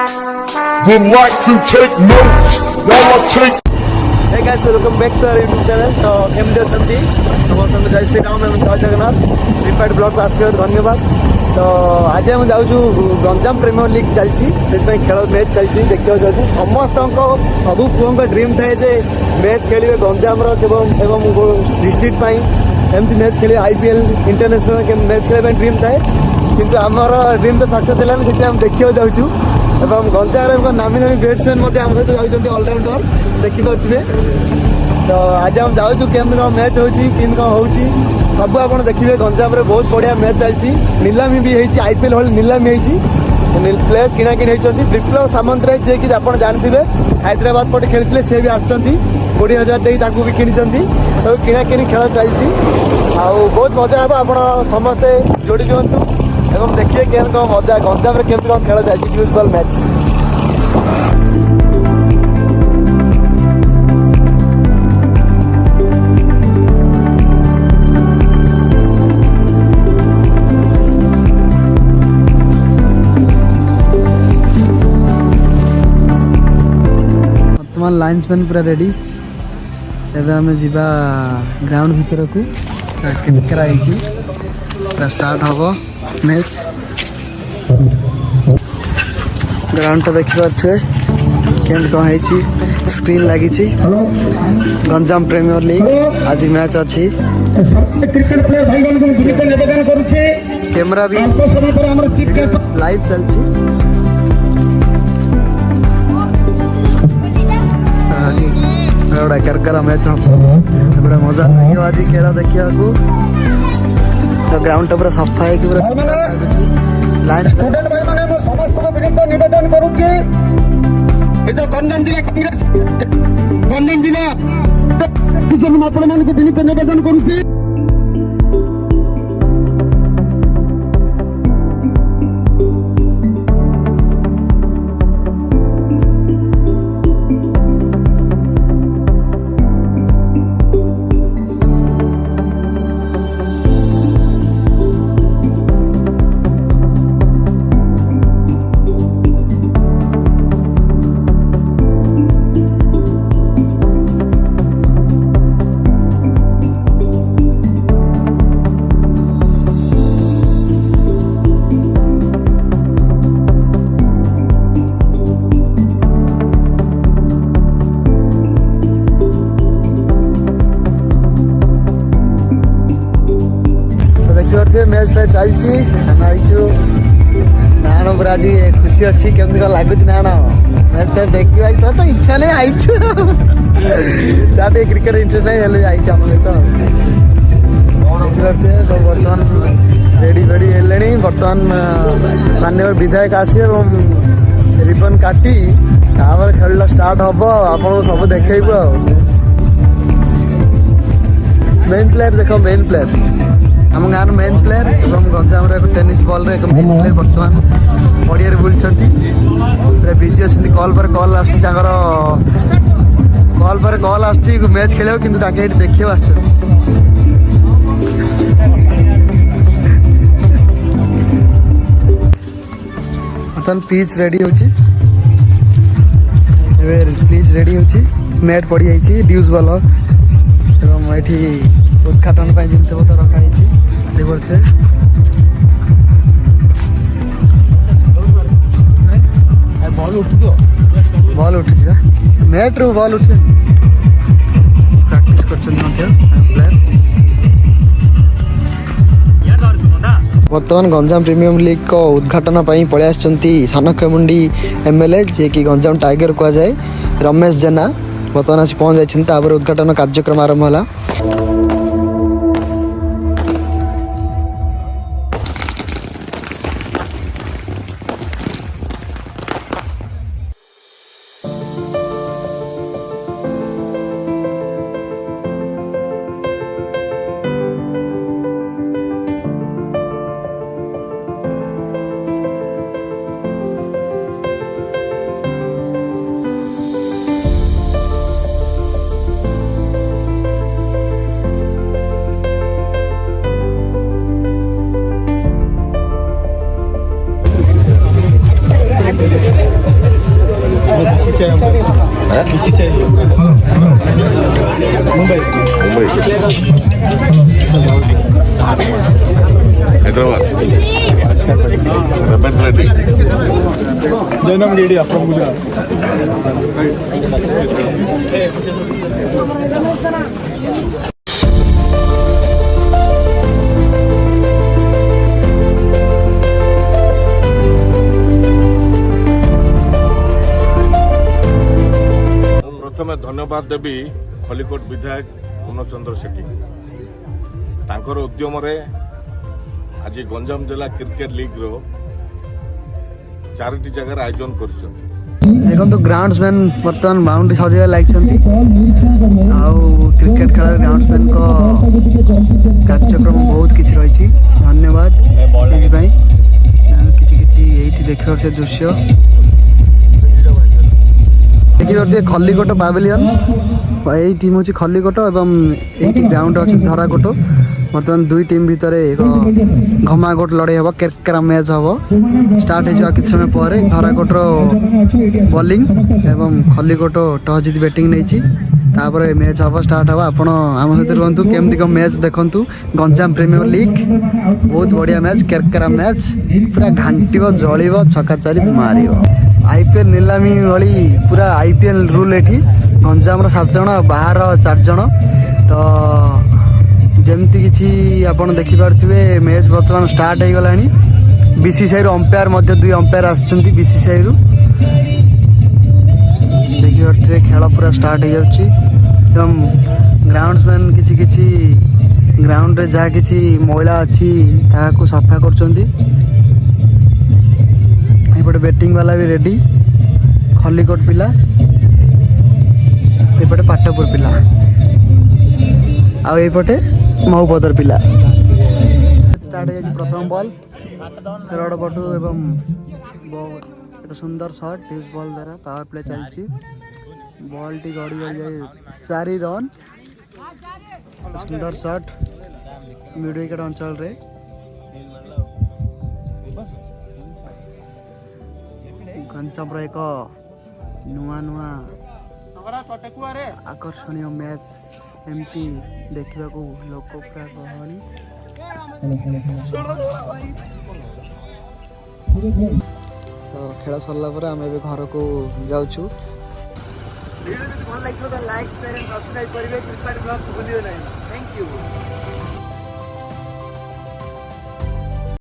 would like to take notes while I take. Hey guys, welcome back to our YouTube channel. तो केमती अच्छी समस्त जय श्री राम एवं जय जगन्नाथ रिपाइड ब्लॉग आसथिबार धन्यवाद। तो आज हम जाऊँ गंजाम प्रीमियर लीग चलती खेल मैच चलती देखा जाऊँ समस्त सबू पुओं ड्रीम थाए जे मैच खेलिए गंजाम एवं डिस्ट्रिक्ट एमती मैच खेलिए IPL इंटरनेशनल मैच खेलने ड्रीम थाए किंतु आमर ड्रीम तो सक्सेस है हम देखा जाऊँ एवं गंजाम नामी नामी बैट्समैन आम सहित जाऊँच अलराउंडर देखिपे। तो आज हम जाऊँ केमती कौन मैच होती कौन हो सब आप देखिए गंजाम बहुत बढ़िया मैच चलती नीलामी भी होती IPL भली नीलामी होती प्लेयर किणाकिणी होती विप्लव सामंतराय जी कि आप जानते हैदराबाद पटे खेलते सी भी आस20,000 दे भी किणी सब किणाकिणी खेल चलती बहुत मजा हे आप समस्ते जोड़ी दिंतु एवं देखिए केम कौन मजा गंजाम केमती कौन खेल चलती न्यूज बॉल मैच। लाइन्समैन पूरा रेडी एवं जीवा ग्राउंड भीतर को पूरा स्टार्ट हम मैच ग्राउंड देखी पारे केमती कौन है स्क्रीन लगी गंजाम प्रीमियर लीग आज मैच अच्छी कैमरा भी लाइव चलती करकर मैच बड़ा मजा लगे आज खेल देखा तो ग्राउंड पूरा सफा है पूरा लाइन निवेदन करुच्ची मैच पे चलती आईचु नाण पूरा आज खुशी अच्छी केमती कौन लगुच नाण मैच पे देखी भाई तो इच्छा नहीं आईचु क्रिकेट इंटरेस्ट नहीं हेल्ले आई आम सहित सब बर्तमान रेडी फेडी है बर्तमान माननीय विधायक आसे रिबन काटी खेल स्टार्ट हम आप सब देखब मेन प्लेयर देख मेन प्लेयर आम गाँव मेन प्लेयर एवं गंजाम टेनिस बॉल रे एक मेन प्लेयर बर्तमान पड़िया बुलूँ पूरा बिजी अच्छे कॉल पर कॉल आसुच्ची मैच खेल कि देखिए बर्तमान पिच रेडी होची पिच रेडी होची मैट पड़ी जाइए ड्यूज बॉल एवं ये उद्घाटन जिनस पत्र रखाई देखिए बॉल उठी मैट रू बॉल उठी प्रैक्टिस कर बर्तमान गंजाम प्रीमियर लीग को उद्घाटन पलि सानखेमुंडी MLA जी कि गंजाम टाइगर कहुए रमेश जेना बर्तमान आसी पहुँच जाइए उद्घाटन कार्यक्रम आरंभ है। मुंबई हैदराबाद रमेश रेड्डी जैनम रेड्डी फ्रॉम गुजरात प्रथमे धन्यवाद देवी खलिकोट विधायक पूर्णचंद्र सेठी तांकर उद्यम आज गंजाम जिला क्रिकेट लीग रो 4टी जगह आयोजन कर देखो ग्राउंड्समैन बर्तमान बाउंड्री सजाइवा लगी क्रिकेट खेल ग्राउंड्समैन को कार्यक्रम बहुत किसी रही धन्यवाद से देखिए से दृश्य देखिए खलिकोट पाविलियन यही टीम हूँ खलिकोट एवं ये ग्राउंड अच्छे धराकोट बर्तमान दुई टीम भितर एक घमाघोट लड़ाई हम केरकेरा मैच हम स्टार्ट हो कि समय पर धराकोटर बॉलिंग एवं खलिकोट टॉस जीत बैटिंग नहीं तापर मैच हम स्टार्ट हम आप आम सहित रुहतु केमती कम मैच देखु गंजाम प्रीमियर लीग बहुत बढ़िया मैच केरकेरा मैच पूरा घांट जल छक्का चारि मार आईपीएल नीलामी भली पूरा आईपीएल रूल एठी गंजाम 7 जन बाहर 4 जन तो जमती किसी आपड़ देखिपे मैच बर्तमान स्टार्ट हो गला बीसीसीआई अंपायर 2 अंपायर आसुच्चंती बीसीसीआई देखिपे खेल पूरा स्टार्ट हो जाउची एकदम ग्राउंड्समैन किसी ग्राउंड रे जहाँ किसी मैला अच्छी ताकू सफा करचंती एपटे बैटिंग वाला भी रेडी खलिकोट पिला एपटे पाटपुर पिला आउपटे महुपदर पिला स्टार्ट हो प्रथम बॉल शेरड़ पटु एवं एक सुंदर शॉट ड्यूस बॉल द्वारा पावर प्ले चलती बॉल टी गड़ी गड़ी जाए 4 रन सुंदर शॉट मिड विकेट अंचल रे घनश्याम एक नुआ नुआ आकर्षणीय मैच एमती देखा लोक पूरा गहली तो खेल सरला आम घर को जाऊँ वीडियो भल लगे लाइक शेयर एंड सब्सक्राइब करेंगे क्रिकेट ब्लॉग भूलिए नहीं थैंक यू।